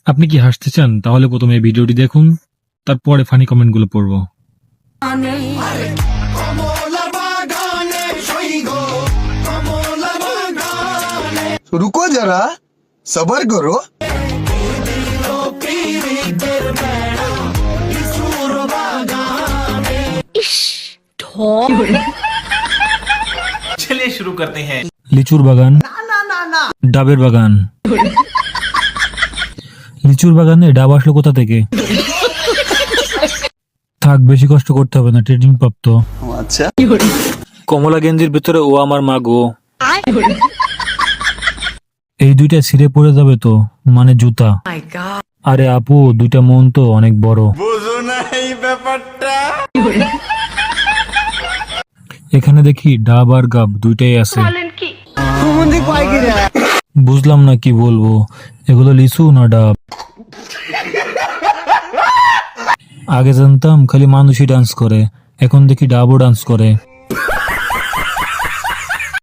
আপনি কি হাসতে চান তাহলে প্রথমে এই ভিডিওটি দেখুন, তারপরে ফানি কমেন্টগুলো পড়ব। रुको जरा सबर करो। चलिए शुरू करते हैं। লিচুর বাগান, ডাবের বাগান। লিচুর বাগানে ডাব আসলো কোথা থেকে? থাক, বেশি কষ্ট করতে হবে না, ট্রেনিং প্রাপ্ত। अच्छा কমলা গেঞ্জির ভিতরে ও আমার মা গো। এই দুইটা ছিঁড়ে পড়ে যাবে তো, মানে জুতা। আরে আপু, দুইটা মন তো অনেক বড়। এখানে দেখি ডাব আর গাব দুইটাই আছে। বুঝলাম না কি বলবো, এগুলো লিচু না ডাব? আগে জানতাম খালি মানুষই ডান্স করে, এখন দেখি ডাবও ডান্স করে।